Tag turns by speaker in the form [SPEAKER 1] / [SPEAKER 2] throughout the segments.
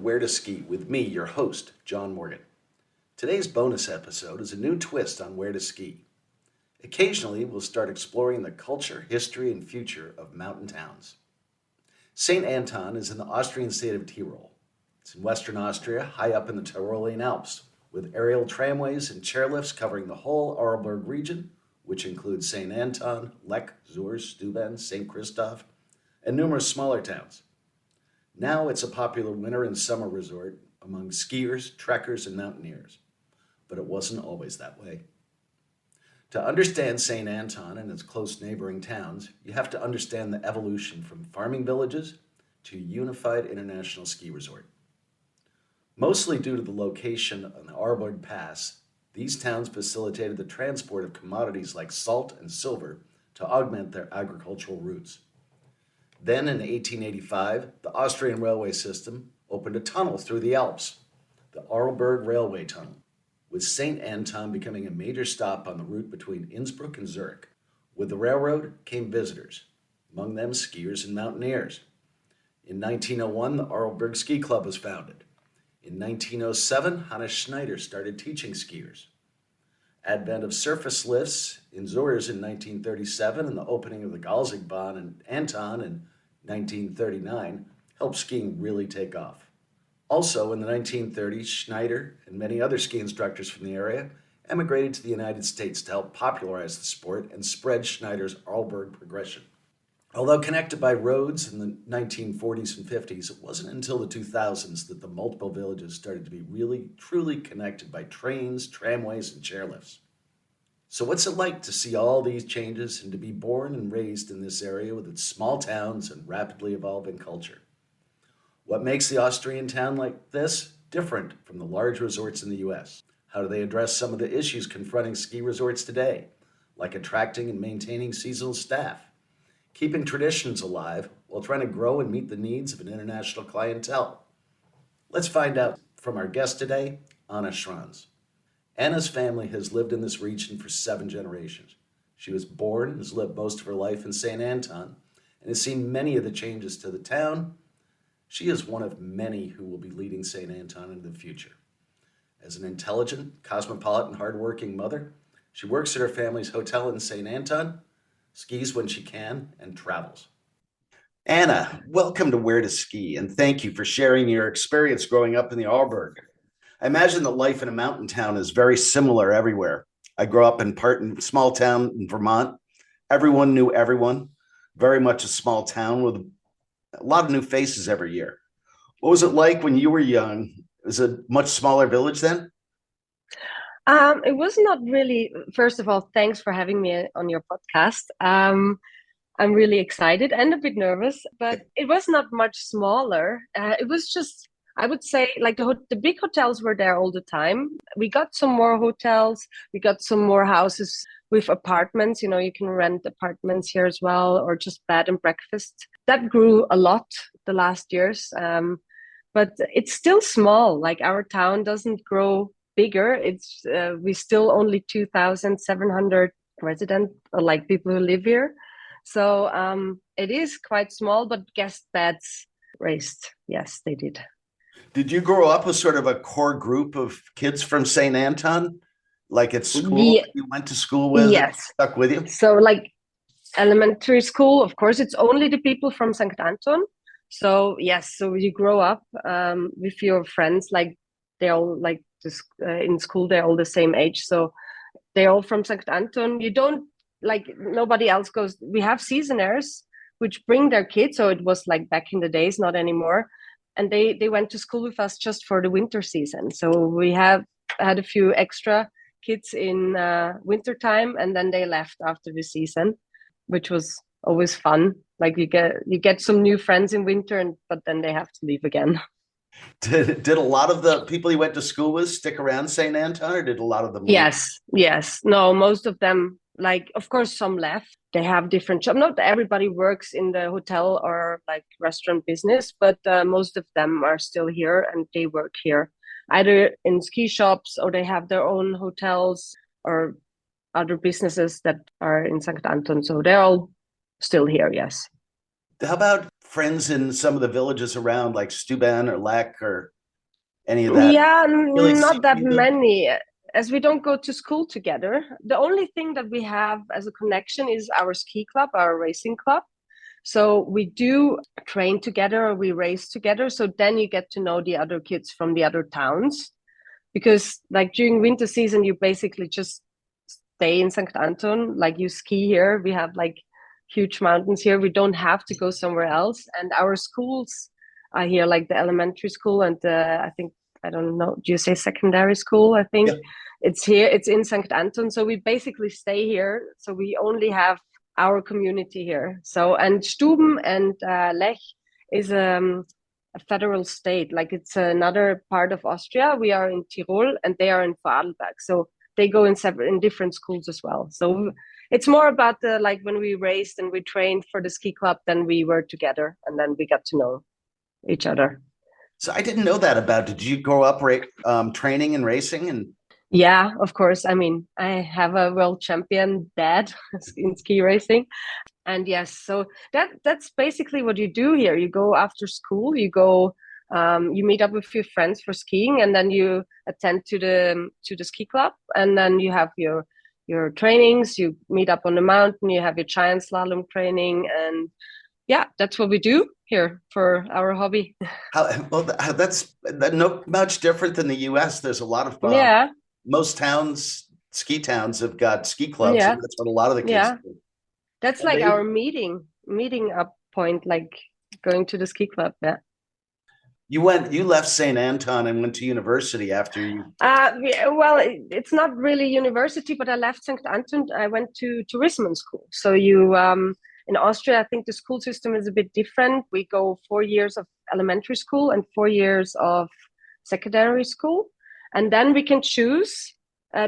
[SPEAKER 1] Where to Ski with me, your host, John Morgan. Today's bonus episode is a new twist on where to ski. Occasionally, we'll start exploring the culture, history, and future of mountain towns. St Anton is in the Austrian state of Tyrol. It's in Western Austria, high up in the Tyrolean Alps, with aerial tramways and chairlifts covering the whole Arlberg region, which includes St Anton, Lech, Zurs, Steuben, St Christoph, and numerous smaller towns. Now it's a popular winter and summer resort among skiers, trekkers, and mountaineers. But it wasn't always that way. To understand St. Anton and its close neighboring towns, you have to understand the evolution from farming villages to a unified international ski resort. Mostly due to the location on the Arlberg Pass, these towns facilitated the transport of commodities like salt and silver to augment their agricultural routes. Then in 1885, the Austrian railway system opened a tunnel through the Alps, the Arlberg Railway Tunnel, with St. Anton becoming a major stop on the route between Innsbruck and Zurich. With the railroad came visitors, among them skiers and mountaineers. In 1901, the Arlberg Ski Club was founded. In 1907, Anna Schranz started teaching skiers. Advent of surface lifts in Zurs in 1937 and the opening of the Galzigbahn in Anton in 1939 helped skiing really take off. Also in the 1930s, Schneider and many other ski instructors from the area emigrated to the United States to help popularize the sport and spread Schneider's Arlberg progression. Although connected by roads in the 1940s and 50s, it wasn't until the 2000s that the multiple villages started to be really, truly connected by trains, tramways, and chairlifts. So what's it like to see all these changes and to be born and raised in this area with its small towns and rapidly evolving culture? What makes the Austrian town like this different from the large resorts in the US? How do they address some of the issues confronting ski resorts today, like attracting and maintaining seasonal staff, keeping traditions alive while trying to grow and meet the needs of an international clientele? Let's find out from our guest today, Anna Schranz. Anna's family has lived in this region for 7 generations. She was born and has lived most of her life in St. Anton and has seen many of the changes to the town. She is one of many who will be leading St. Anton into the future. As an intelligent, cosmopolitan, hardworking mother, she works at her family's hotel in St. Anton, skis when she can, and travels. Anna, welcome to Where to Ski, and thank you for sharing your experience growing up in the Arlberg. I imagine that life in a mountain town is very similar everywhere. I grew up in small town in Vermont. Everyone knew everyone. Very much a small town with a lot of new faces every year. What was it like when you were young? Was it a much smaller village then?
[SPEAKER 2] It was not really. First of all, thanks for having me on your podcast. I'm really excited and a bit nervous, but it was not much smaller. It was just, I would say, like the big hotels were there all the time. We got some more hotels. We got some more houses with apartments. You know, you can rent apartments here as well, or just bed and breakfast. That grew a lot the last years, but it's still small. Like our town doesn't grow bigger. It's we still only 2,700 residents, or like people who live here. So it is quite small, but guest beds raised. Yes, they did.
[SPEAKER 1] Did you grow up with sort of a core group of kids from St. Anton, like at school
[SPEAKER 2] Yeah,
[SPEAKER 1] that you went to school with and
[SPEAKER 2] yes.
[SPEAKER 1] stuck with you?
[SPEAKER 2] So like elementary school, of course, it's only the people from St. Anton. So yes, so you grow up with your friends, like they're all like just, in school, they're all the same age. So they're all from St. Anton. You don't like nobody else goes. We have seasoners which bring their kids. So it was like back in the days, not anymore. And they went to school with us just for the winter season. So we have had a few extra kids in winter time, and then they left after the season, which was always fun. Like you get some new friends in winter, but then they have to leave again.
[SPEAKER 1] Did a lot of the people you went to school with stick around St. Anton, or did a lot of them leave?
[SPEAKER 2] Yes. No, most of them, like, of course, some left. They have different jobs. Not everybody works in the hotel or like restaurant business, but most of them are still here and they work here, either in ski shops or they have their own hotels or other businesses that are in St. Anton. So they're all still here, yes.
[SPEAKER 1] How about friends in some of the villages around, like Steuben or Lech or Any of that
[SPEAKER 2] Yeah,
[SPEAKER 1] really
[SPEAKER 2] not
[SPEAKER 1] seeing
[SPEAKER 2] that
[SPEAKER 1] you though?
[SPEAKER 2] many, as we don't go to school together. The only thing that we have as a connection is our ski club, our racing club. So we do train together or we race together. So then you get to know the other kids from the other towns. Because like during winter season, you basically just stay in St Anton, like you ski here. We have like huge mountains here. We don't have to go somewhere else. And our schools are here, like the elementary school and I think, I don't know, do you say secondary school? I think
[SPEAKER 1] Yeah.
[SPEAKER 2] it's here, it's in St Anton. So we basically stay here. So we only have our community here. So, and Stuben and Lech is a federal state, like it's another part of Austria. We are in Tyrol and they are in Arlberg. So they go in different schools as well. So it's more about the like when we raced and we trained for the ski club, then we were together and then we got to know each other.
[SPEAKER 1] So I didn't know that about. Did you grow up training and racing? And
[SPEAKER 2] Yeah, of course. I mean, I have a world champion dad in ski racing. And yes, so that's basically what you do here. You go after school, you meet up with your friends for skiing, and then you attend to the ski club, and then you have your trainings. You meet up on the mountain. You have your giant slalom training, and yeah, that's what we do here for our hobby.
[SPEAKER 1] that's no much different than the U.S. There's a lot of
[SPEAKER 2] Yeah,
[SPEAKER 1] most towns, ski towns, have got ski clubs,
[SPEAKER 2] yeah,
[SPEAKER 1] and that's what a lot of the kids
[SPEAKER 2] yeah.
[SPEAKER 1] do.
[SPEAKER 2] That's
[SPEAKER 1] And
[SPEAKER 2] like
[SPEAKER 1] they,
[SPEAKER 2] our meeting up point, like going to the ski club. Yeah.
[SPEAKER 1] you left St. Anton and went to university after you.
[SPEAKER 2] Well, it's not really university, but I left St. Anton. I went to tourism school. So in Austria, I think the school system is a bit different. We go 4 years of elementary school and 4 years of secondary school, and then we can choose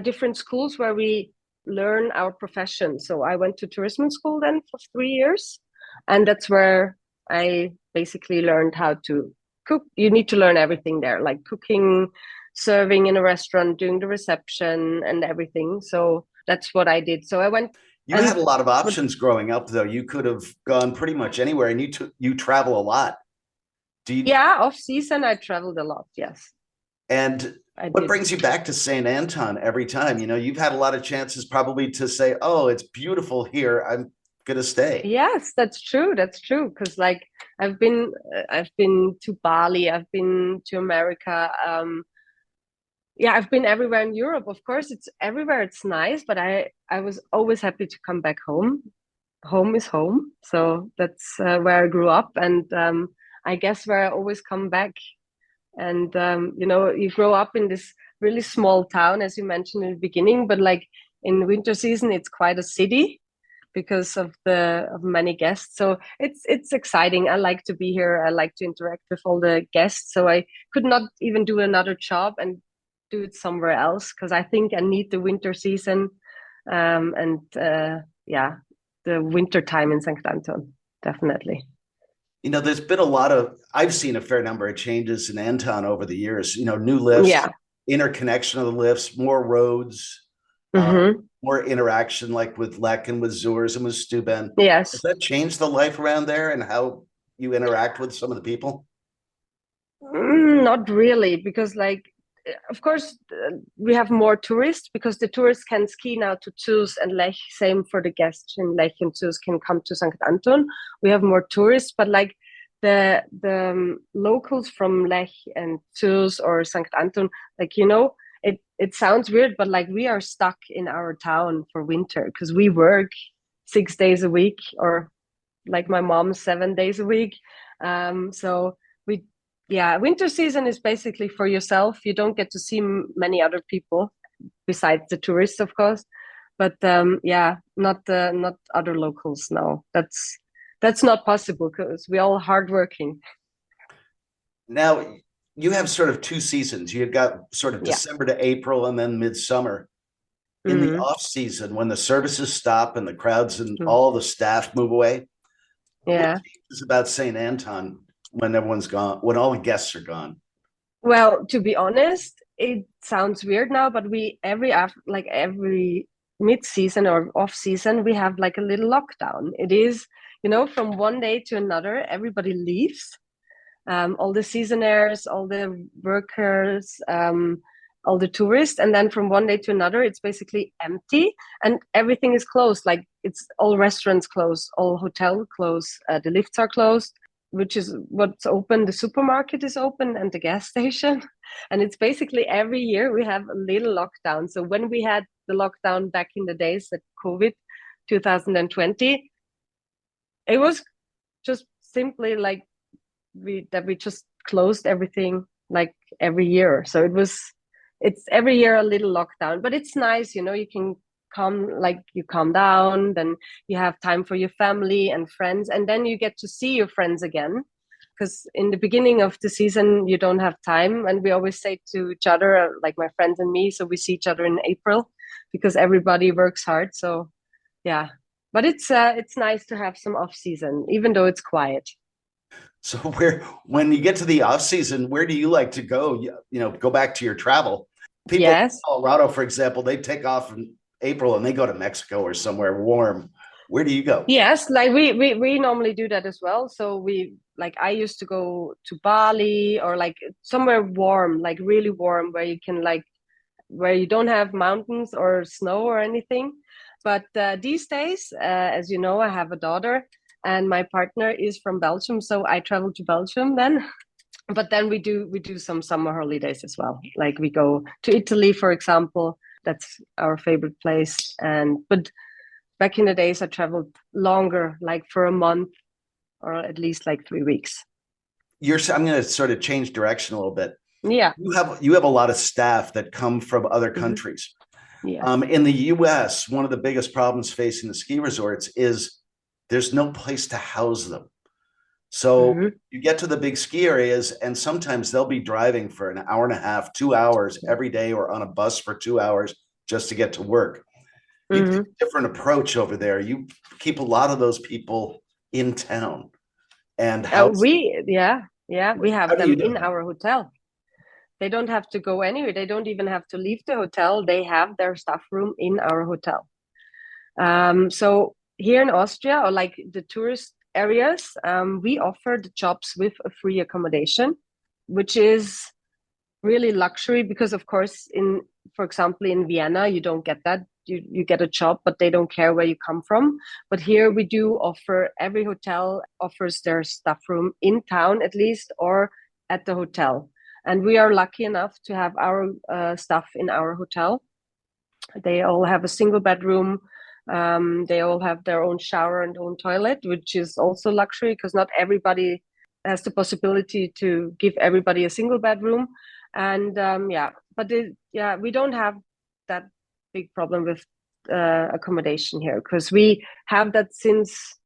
[SPEAKER 2] different schools where we learn our profession. So I went to tourism school then for 3 years, and that's where I basically learned how to cook. You need to learn everything there, like cooking, serving in a restaurant, doing the reception and everything. So that's what I did. So I went
[SPEAKER 1] You
[SPEAKER 2] and
[SPEAKER 1] had a lot of
[SPEAKER 2] what,
[SPEAKER 1] options growing up, though. You could have gone pretty much anywhere, and you travel a lot. Do you?
[SPEAKER 2] yeah, off season I traveled a lot. Yes,
[SPEAKER 1] And
[SPEAKER 2] I
[SPEAKER 1] what
[SPEAKER 2] did.
[SPEAKER 1] brings you back to St. Anton every time? You've had a lot of chances probably to say, "Oh, it's beautiful here. I'm gonna stay."
[SPEAKER 2] Yes, that's true. That's true. Because like I've been to Bali. I've been to America. Yeah, I've been everywhere in Europe. Of course, it's everywhere. It's nice, but I was always happy to come back home. Home is home, so that's where I grew up, and I guess where I always come back. And you grow up in this really small town, as you mentioned in the beginning, but like in winter season, it's quite a city because of many guests. So it's exciting. I like to be here. I like to interact with all the guests. So I could not even do another job and do it somewhere else because I think I need the winter season and yeah, the winter time in St. Anton, definitely.
[SPEAKER 1] There's been a lot of, I've seen a fair number of changes in Anton over the years, new lifts,
[SPEAKER 2] Yeah.
[SPEAKER 1] interconnection of the lifts, more roads,
[SPEAKER 2] Hmm.
[SPEAKER 1] more interaction like with Lech and with Zurs and with Steuben. Has
[SPEAKER 2] Yes.
[SPEAKER 1] that changed the life around there and how you interact with some of the people?
[SPEAKER 2] Not really, because like, of course, we have more tourists because the tourists can ski now to Zürs and Lech. Same for the guests in Lech and Zürs can come to St. Anton. We have more tourists, but like the locals from Lech and Zürs or St. Anton, like it sounds weird, but like we are stuck in our town for winter because we work 6 days a week, or like my mom 7 days a week. So we, yeah, winter season is basically for yourself. You don't get to see many other people besides the tourists, of course. But yeah, not other locals. No, that's not possible because we're all hardworking.
[SPEAKER 1] Now, you have sort of two seasons. You've got sort of
[SPEAKER 2] Yeah.
[SPEAKER 1] December to April and then midsummer. In the
[SPEAKER 2] Mm-hmm.
[SPEAKER 1] off season, when the services stop and the crowds and
[SPEAKER 2] Mm-hmm.
[SPEAKER 1] all the staff move away, what
[SPEAKER 2] Yeah.
[SPEAKER 1] changes about St. Anton when everyone's gone, when all the guests are gone?
[SPEAKER 2] Well, to be honest, it sounds weird now, but we every mid season or off season, we have like a little lockdown. It is, from one day to another, everybody leaves. all the seasonaires, all the workers, all the tourists. And then from one day to another, it's basically empty and everything is closed. Like it's all restaurants closed, all hotel closed, the lifts are closed, which is what's open. The supermarket is open and the gas station. And it's basically every year we have a little lockdown. So when we had the lockdown back in the days at COVID 2020, it was just simply like we just closed everything like every year. So it's every year a little lockdown, but it's nice, you can you calm down, then you have time for your family and friends, and then you get to see your friends again. Because in the beginning of the season, you don't have time. And we always say to each other, like my friends and me, so we see each other in April because everybody works hard. So yeah, but it's nice to have some off season, even though it's quiet.
[SPEAKER 1] So when you get to the off season, where do you like to go? Go back to your travel. People in
[SPEAKER 2] Yes.
[SPEAKER 1] Colorado, for example, they take off in April and they go to Mexico or somewhere warm. Where do you go?
[SPEAKER 2] Yes, like we normally do that as well. So I used to go to Bali or like somewhere warm, like really warm, where you can where you don't have mountains or snow or anything. But these days, as you know, I have a daughter and my partner is from Belgium, so I travel to Belgium then. But then we do some summer holidays as well. Like we go to Italy, for example. That's our favorite place. But back in the days, I traveled longer, like for a month or at least like 3 weeks.
[SPEAKER 1] I'm going to sort of change direction a little bit.
[SPEAKER 2] Yeah.
[SPEAKER 1] You have a lot of staff that come from other countries.
[SPEAKER 2] Yeah.
[SPEAKER 1] In the U.S., one of the biggest problems facing the ski resorts is there's no place to house them. So you get to the big ski areas, and sometimes they'll be driving for an hour and a half, 2 hours every day, or on a bus for 2 hours just to get to work. You take a different approach over there. You keep a lot of those people in town. And
[SPEAKER 2] we have them in
[SPEAKER 1] that?
[SPEAKER 2] our hotel. They don't have to go anywhere. They don't even have to leave the hotel. They have their staff room in our hotel. So here in Austria, or like the tourist areas, we offer the jobs with a free accommodation, which is really luxury because, of course, for example, in Vienna, you don't get that. You get a job, but they don't care where you come from. But here we do offer, every hotel offers their staff room in town at least, or at the hotel. And we are lucky enough to have our staff in our hotel. They all have a single bedroom. They all have their own shower and own toilet, which is also luxury because not everybody has the possibility to give everybody a single bedroom. And we don't have that big problem with accommodation here because we have that since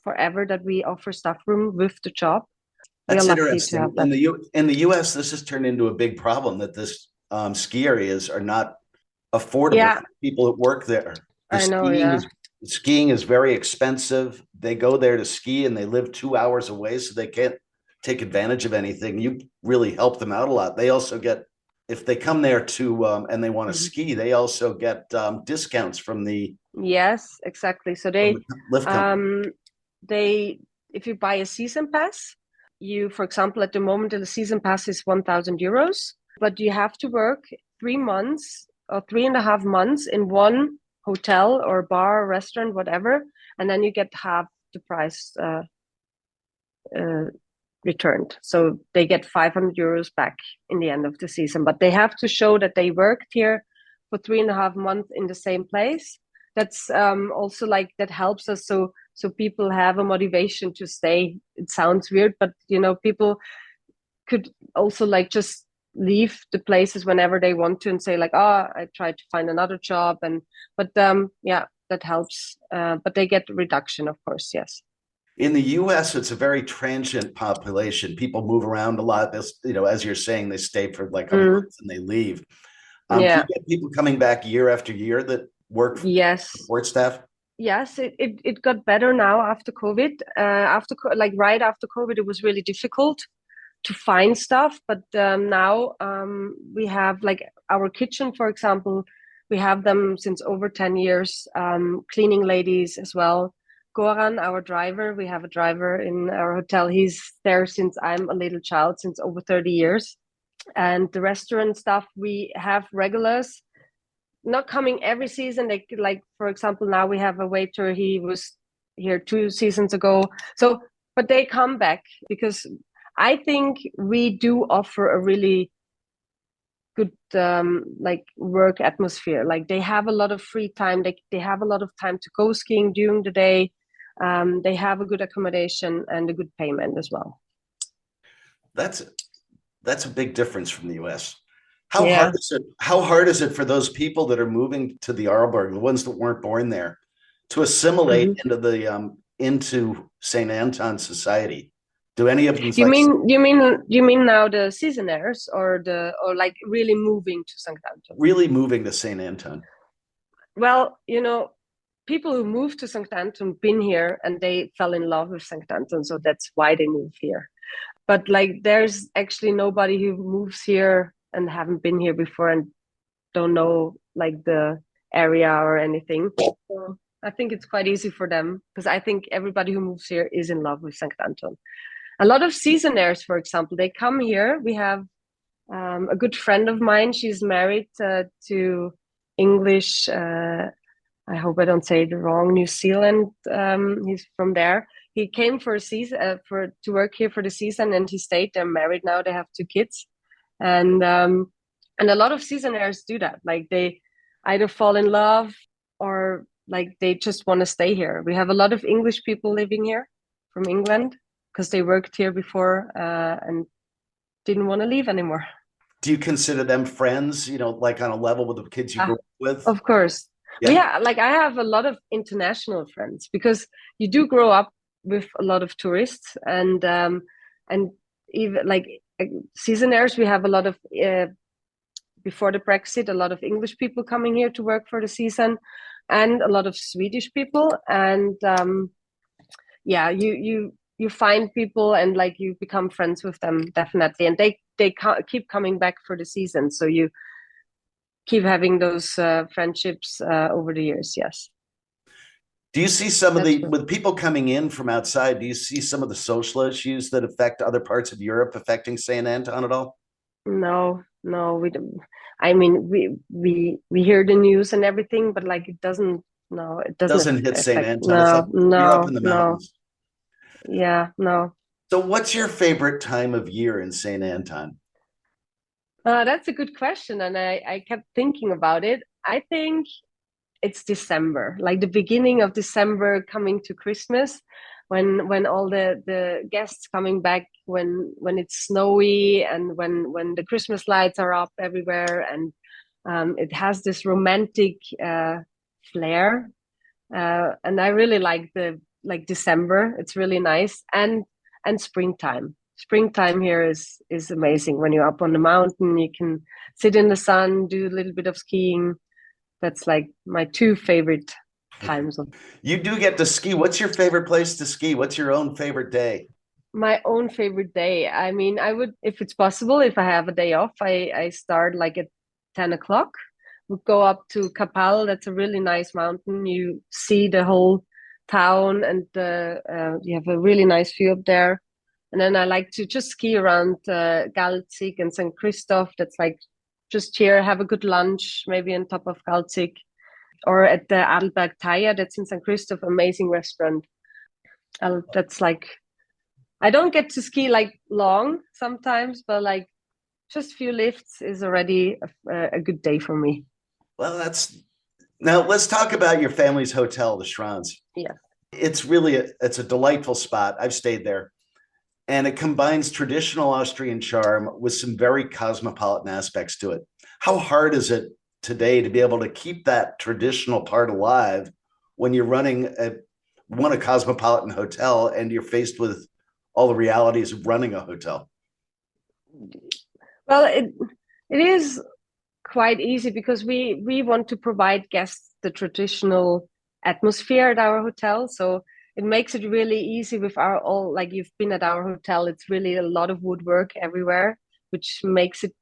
[SPEAKER 2] forever, that we offer staff room with the job.
[SPEAKER 1] That's interesting. In the U.S., this has turned into a big problem that this ski areas are not affordable for people that work there. Skiing is very expensive. They go there to ski and they live 2 hours away, so they can't take advantage of anything. You really help them out a lot. They also get, if they come there to and they want to ski, they also get discounts from the
[SPEAKER 2] yes, exactly. So if you buy a season pass, for example, at the moment the season pass is 1,000 euros, but you have to work 3 months or 3.5 months in one hotel or bar or restaurant, whatever, and then you get half the price returned. So they get 500 euros back in the end of the season, but they have to show that they worked here for 3.5 months in the same place. That's also like, that helps us. So people have a motivation to stay. It sounds weird, but people could also like just leave the places whenever they want to and say like, oh, I tried to find another job. But that helps. But they get reduction, of course. Yes.
[SPEAKER 1] In the U.S., it's a very transient population. People move around a lot. As you're saying, they stay for like a month and they leave. Do you get people coming back year after year that work for support staff?
[SPEAKER 2] Yes, it got better now after COVID. Right after COVID, it was really difficult to find stuff. But now we have like our kitchen, for example, we have them since over 10 years, cleaning ladies as well, Goran, our driver, we have a driver in our hotel. He's there since I'm a little child, since over 30 years. And the restaurant stuff, we have regulars not coming every season. Like for example, now we have a waiter. He was here 2 seasons ago. So, but they come back because I think we do offer a really good like work atmosphere. Like they have a lot of free time. They have a lot of time to go skiing during the day. They have a good accommodation and a good payment as well.
[SPEAKER 1] That's a big difference from the US.
[SPEAKER 2] Yeah.
[SPEAKER 1] How hard is it for those people that are moving to the Arlberg, the ones that weren't born there, to assimilate into St. Anton society? Do any of them
[SPEAKER 2] You mean now the seasonaires or like really moving to St. Anton?
[SPEAKER 1] Really moving to St. Anton?
[SPEAKER 2] Well, people who moved to St. Anton been here and they fell in love with St. Anton, so that's why they moved here. But like there's actually nobody who moves here and haven't been here before and don't know like the area or anything. So I think it's quite easy for them because I think everybody who moves here is in love with St. Anton. A lot of seasonaires, for example, they come here. We have a good friend of mine. She's married to English. I hope I don't say it wrong. New Zealand. He's from there. He came for a season to work here for the season, and he stayed. They're married now. They have 2 kids, and a lot of seasonaires do that. Like they either fall in love or like they just want to stay here. We have a lot of English people living here from England because they worked here before and didn't want to leave anymore.
[SPEAKER 1] Do you consider them friends, like on a level with the kids you grew up with?
[SPEAKER 2] Of course. Yeah, like I have a lot of international friends because you do grow up with a lot of tourists and even like seasonaires. We have a lot of before the Brexit, a lot of English people coming here to work for the season, and a lot of Swedish people. And yeah, you find people and like you become friends with them definitely, and they keep coming back for the season. So you keep having those friendships over the years. Yes.
[SPEAKER 1] Do you see with people coming in from outside, do you see some of the social issues that affect other parts of Europe affecting St. Anton at all?
[SPEAKER 2] No, we don't. I mean, we hear the news and everything, but like it doesn't. No, it doesn't
[SPEAKER 1] hit St. Anton.
[SPEAKER 2] No,
[SPEAKER 1] it's like you're up in the mountains.
[SPEAKER 2] Yeah, no.
[SPEAKER 1] So what's your favorite time of year in St. Anton?
[SPEAKER 2] That's a good question. And I kept thinking about it. I think it's December, like the beginning of December coming to Christmas, when all the guests coming back, when it's snowy and when the Christmas lights are up everywhere, and it has this romantic flair. And I really like December. It's really nice. And springtime. Springtime here is amazing. When you're up on the mountain, you can sit in the sun, do a little bit of skiing. That's like my 2 favorite times.
[SPEAKER 1] You do get to ski. What's your favorite place to ski? What's your own favorite day?
[SPEAKER 2] My own favorite day. I mean, I would, if it's possible, if I have a day off, I start like at 10 o'clock. Would go up to Kapal. That's a really nice mountain. You see the whole town and you have a really nice view up there. And then I like to just ski around Galzig and St. Christoph. That's like just here, have a good lunch, maybe on top of Galzig. Or at the Arlberg Taya, that's in St. Christoph, amazing restaurant. That's like, I don't get to ski like long sometimes, but like just few lifts is already a good day for me.
[SPEAKER 1] Well, now let's talk about your family's hotel, the Schranz.
[SPEAKER 2] Yeah.
[SPEAKER 1] It's really it's a delightful spot. I've stayed there. And it combines traditional Austrian charm with some very cosmopolitan aspects to it. How hard is it today to be able to keep that traditional part alive when you're running a cosmopolitan hotel and you're faced with all the realities of running a hotel?
[SPEAKER 2] Well, it is quite easy because we want to provide guests the traditional atmosphere at our hotel. So it makes it really easy with like you've been at our hotel, it's really a lot of woodwork everywhere, which makes it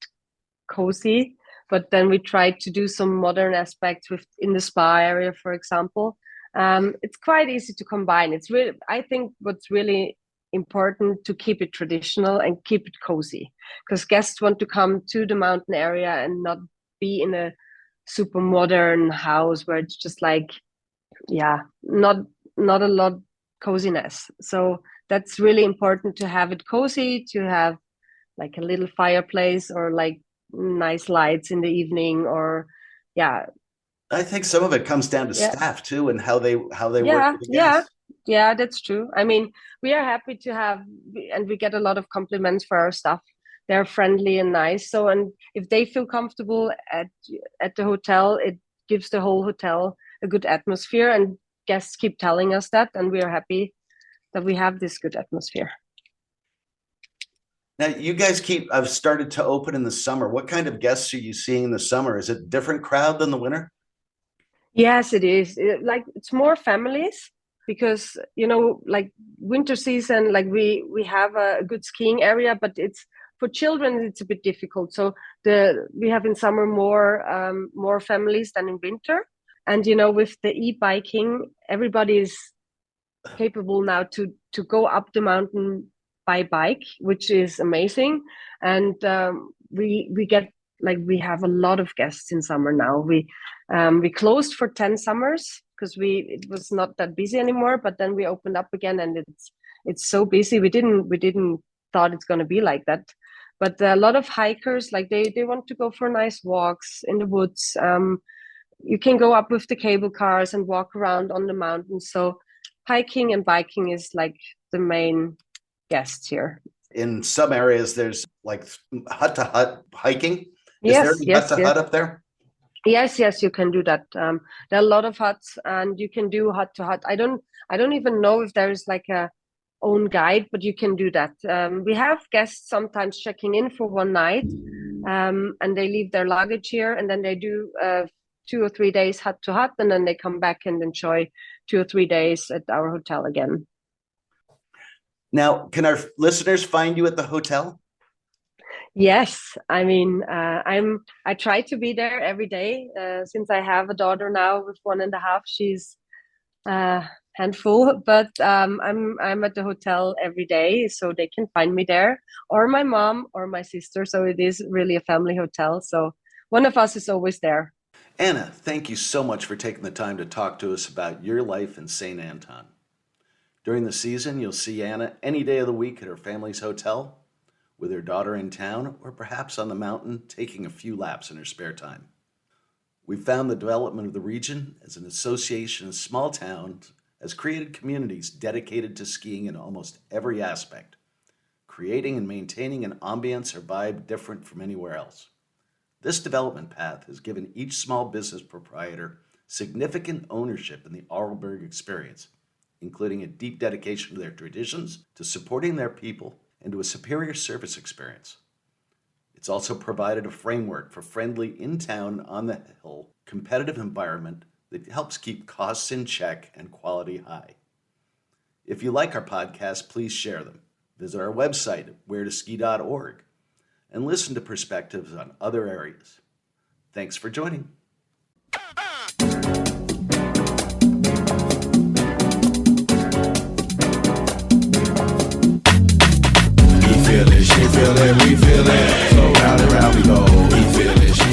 [SPEAKER 2] cozy. But then we try to do some modern aspects in the spa area, for example. It's quite easy to combine. It's really, I think what's really important to keep it traditional and keep it cozy, because guests want to come to the mountain area and not be in a super modern house where it's just like, yeah, not a lot coziness. So that's really important to have it cozy, to have like a little fireplace or like nice lights in the evening, or yeah.
[SPEAKER 1] I think some of it comes down to staff too, and how they work with the guests.
[SPEAKER 2] Yeah, that's true. I mean, we are happy to have, and we get a lot of compliments for our staff. They're friendly and nice. So, and if they feel comfortable at the hotel, it gives the whole hotel a good atmosphere, and guests keep telling us that, and we are happy that we have this good atmosphere.
[SPEAKER 1] Now, you guys I've started to open in the summer. What kind of guests are you seeing in the summer? Is it a different crowd than the winter?
[SPEAKER 2] Yes, it is. It's more families, because like winter season, like we have a good skiing area, but it's for children it's a bit difficult. So we have in summer more families than in winter, and with the e-biking, everybody is capable now to go up the mountain by bike, which is amazing. And we get, like, we have a lot of guests in summer now. We closed for 10 summers because it was not that busy anymore, but then we opened up again, and it's so busy. We didn't thought it's going to be like that, but a lot of hikers, like they want to go for nice walks in the woods. You can go up with the cable cars and walk around on the mountain. So hiking and biking is like the main guests here.
[SPEAKER 1] In some areas, there's like hut to hut hiking.
[SPEAKER 2] Yes,
[SPEAKER 1] is there hut to hut up there?
[SPEAKER 2] Yes, you can do that. There are a lot of huts, and you can do hut to hut. I don't even know if there is like a own guide, but you can do that. We have guests sometimes checking in for one night, and they leave their luggage here, and then they do 2 or 3 days hut to hut, and then they come back and enjoy 2 or 3 days at our hotel again.
[SPEAKER 1] Now, can our listeners find you at the hotel?
[SPEAKER 2] Yes, I mean, I try to be there every day. Since I have a daughter now with 1.5, she's a handful, but I'm at the hotel every day, so they can find me there, or my mom or my sister. So it is really a family hotel. So one of us is always there.
[SPEAKER 1] Anna, thank you so much for taking the time to talk to us about your life in St. Anton. During the season, you'll see Anna any day of the week at her family's hotel, with her daughter in town, or perhaps on the mountain taking a few laps in her spare time. We found the development of the region as an association of small towns has created communities dedicated to skiing in almost every aspect, creating and maintaining an ambience or vibe different from anywhere else. This development path has given each small business proprietor significant ownership in the Arlberg experience, including a deep dedication to their traditions, to supporting their people, and to a superior service experience. It's also provided a framework for friendly, in-town, on-the-hill, competitive environment that helps keep costs in check and quality high. If you like our podcast, please share them. Visit our website at wheretoski.org and listen to perspectives on other areas. Thanks for joining.
[SPEAKER 3] She feel it, we feel it. So round and round we go. He feel it, she